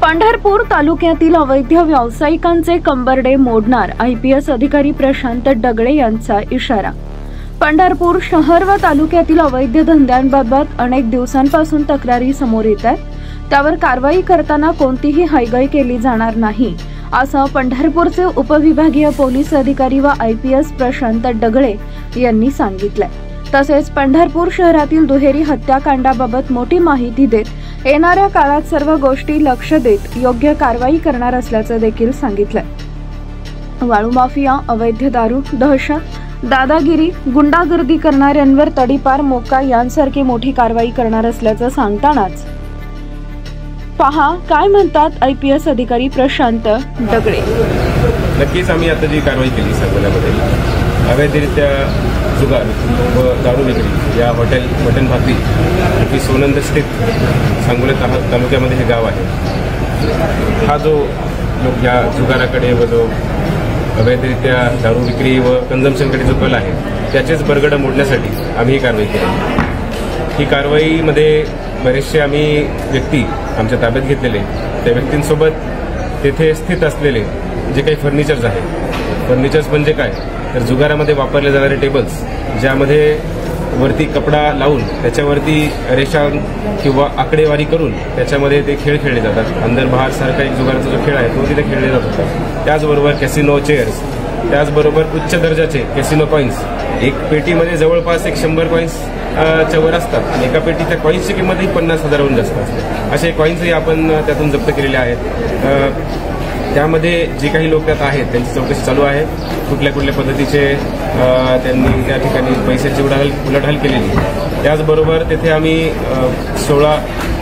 पंढरपूर तालुक्यातील अवैध व्यावसायिकांचे कंबरडे मोडणार आयपीएस अधिकारी प्रशांत डगळे यांचा इशारा। पंढरपूर शहर व तालुक्यातील अवैध धंद्यांबाबत अनेक दिवसांपासून तक्रारी समोर येत आहेत, त्यावर कारवाई करताना कोणतीही हयगय केली जाणार नाही, असं पंढरपूरचे उपविभागीय पोलीस अधिकारी व आयपीएस प्रशांत डगळे यांनी सांगितलंय। तसेच पंढरपूर शहरातील दुहेरी हत्याकांडाबाबत मोठी माहिती देत येणाऱ्या काळात सर्व गोष्टी लक्ष देत योग्य कारवाई करणार असल्याचं देखील सांगितलंय। वाळू माफिया, अवैध दारू, दहशत, दादागिरी, गुंडागर्दी करणाऱ्यांवर तडीपार, मोका यांसारखी मोठी कारवाई करणार असल्याचं सांगतानाच पहा काय म्हणतात आयपीएस अधिकारी प्रशांत डगळे। नक्कीच आम्ही आता जी कारवाई केली सांगोल्यामध्ये अवैधरित्या जुगार व दारू विक्री या हॉटेल भाकरी की सोनंद स्थित सांगोला तालुक्यामध्ये हे गाव आहे। हा जो लोक या जुगाराकडे व जो अवैधरित्या दारू विक्री व कन्झम्पशनकडे जो कल आहे त्याचेच बरगडा मोडण्यासाठी आम्ही ही कारवाई केली। ही कारवाईमध्ये बरेचसे आम्ही व्यक्ती आमच्या ताब्यात घेतलेले, त्या व्यक्तींसोबत तेथे स्थित असलेले जे काही फर्निचर्स आहेत, फर्निचर्स म्हणजे काय तर जुगारामध्ये वापरले जाणारे टेबल्स, ज्यामध्ये वरती कपडा लावून त्याच्यावरती रेषा किंवा आकडेवारी करून त्याच्यामध्ये ते खेळ खेळले जातात। अंदर बाहेर सारखा एक जुगाराचा जो खेळ आहे तो तिथे खेळले जात होता। त्याचबरोबर कॅसिनो चेअर्स, त्याचबरोबर उच्च दर्जाचे कॅसिनो कॉईन्स, एक पेटीमध्ये जवळपास 100 कॉईन्स च्या वर असतात आणि एका पेटीच्या कॉईन्सची किंमतही 50,000हून जास्त असते। असे कॉईन्सही आपण त्यातून जप्त केलेले आहेत। त्यामध्ये जे काही लोक त्यात आहेत त्यांची चौकशी चालू आहे, कुठल्या पद्धतीचे त्यांनी त्या ठिकाणी पैशाची उलाढाल केलेली। त्याचबरोबर तेथे आम्ही 16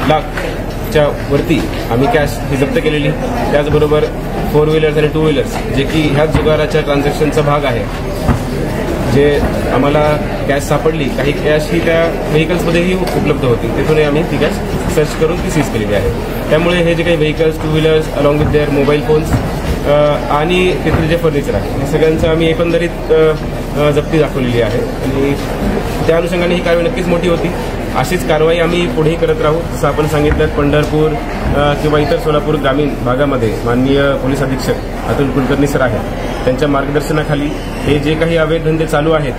लाखच्या वरती आम्ही कॅश ही जप्त केलेली। त्याचबरोबर 4 व्हीलर्स आणि 2 व्हीलर्स जे की ह्याच जुगाराच्या ट्रान्झॅक्शनचा भाग आहे, जे आम्हाला कॅश सापडली, काही कॅश ही त्या व्हेकल्समध्येही उपलब्ध होती, तिथूनही आम्ही ती कॅश सर्च करून ती सीज केलेली आहे। त्यामुळे हे जे काही vehicles, 2 wheelers along with their mobile phones आणि तिथले जे फर्निचर आहे हे सगळ्यांचं आम्ही एकंदरीत जप्ती दाखवलेली आहे आणि त्या अनुषंगाने ही कारवाई नक्कीच मोठी होती। अशीच कारवाई आम्ही पुढेही करत राहू। जसं आपण सांगितलं पंढरपूर किंवा इतर सोलापूर ग्रामीण भागामध्ये माननीय पोलीस अधीक्षक अतुल कुलकर्णी सर आहेत, त्यांच्या मार्गदर्शनाखाली हे जे काही अवैध धंदे चालू आहेत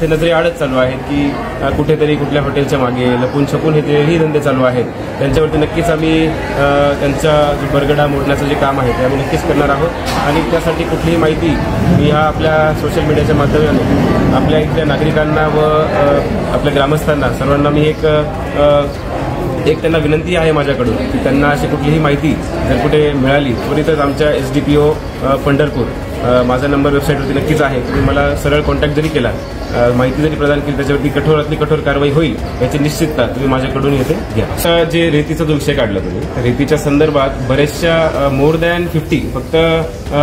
ते नजरेआडच चालू आहेत की कुठेतरी कुठल्या हॉटेलच्या मागे लपून छपून हेही धंदे चालू आहेत। त्यांच्यावरती नक्कीच आम्ही त्यांचा जो बरगडा मोडण्याचं जे काम आहे ते आम्ही नक्कीच करणार आहोत आणि त्यासाठी कुठलीही माहिती मी ह्या आपल्या सोशल मीडियाच्या माध्यमाने आपल्या इथल्या नागरिकांना व आपल्या ग्रामस्थांना सर्वांना मी एक त्यांना विनंती आहे माझ्याकडून की त्यांना अशी कुठलीही माहिती जर कुठे मिळाली त्वरितच आमच्या SDPO पंढरपूर माझा नंबर वेबसाईटवरती नक्कीच आहे, तुम्ही मला सरळ कॉन्टॅक्ट जरी केला, माहिती जरी प्रदान केली, त्याच्यावरती कठोरातली कठोर कारवाई होईल याची निश्चितता तुम्ही माझ्याकडून येथे घ्या। जे रेतीचा जो विषय काढला तुम्ही, रेतीच्या संदर्भात बरेचशा मोर दॅन 50 फक्त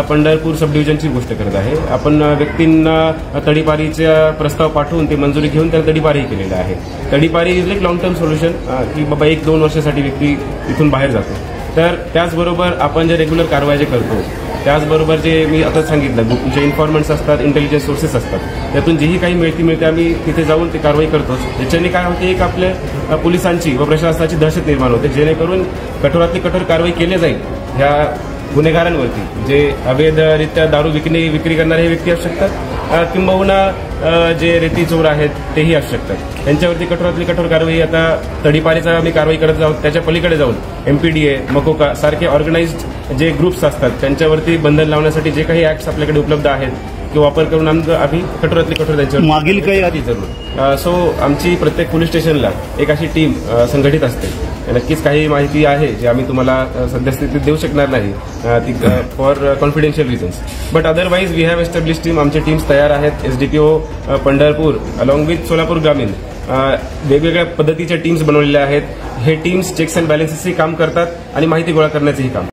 पंढरपूर सब डिव्हिजनची गोष्ट करत आहे। आपण व्यक्तींना तडीपारीचा प्रस्ताव पाठवून ते मंजुरी घेऊन त्याला तडीपारही केलेलं आहे। तडीपारी is like long term solution की बाबा 1-2 वर्षासाठी व्यक्ती इथून बाहेर जातो। तर त्याचबरोबर आपण जे रेग्युलर कारवाई जे करतो, त्याचबरोबर जे मी आता सांगितलं जे इन्फॉर्मंट्स असतात, इंटेलिजन्स सोर्सेस असतात, त्यातून जेही काही मिळते आम्ही तिथे जाऊन ती कारवाई करतो। ज्याच्याने काय होते, एक आपल्या पोलिसांची व प्रशासनाची दहशत निर्माण होते, जेणेकरून कठोरातली कठोर कारवाई केली जाईल ह्या गुन्हेगारांवरती, जे अवैधरित्या दारू विक्री करणारे हे व्यक्ती असू शकतात किंबहुना जे रेती चोर आहेत तेही असू शकतात। त्यांच्यावरती कठोरातली कठोर कारवाई आता तडीपारीचा आम्ही कारवाई करत आहोत। त्याच्या पलीकडे जाऊन MPDA, मकोका सारखे ऑर्गनाइज्ड जे ग्रुप्स असतात त्यांच्यावरती बंधन लावण्यासाठी जे काही ऍक्ट्स आपल्याकडे उपलब्ध आहेत किंवा वापर करून आम्ही कठोरातली कठोर त्यांच्यावर मागील काही आधी जरूर सो आमची प्रत्येक पोलीस स्टेशनला एक अशी टीम संघटित असते। नक्कीच काही माहिती आहे जी आम्ही तुम्हाला सद्यस्थितीत देऊ शकणार नाही ती for confidential reasons, but otherwise we have establish team, आमचे टीम्स तयार आहेत। SDPO Pandharpur along with Solapur ग्रामीण वेगवेगळ्या पद्धतीच्या टीम्स बनवलेल्या आहेत। हे टीम्स चेक्स अँड बॅलन्सेसही काम करतात आणि माहिती गोळा करण्याचंही काम।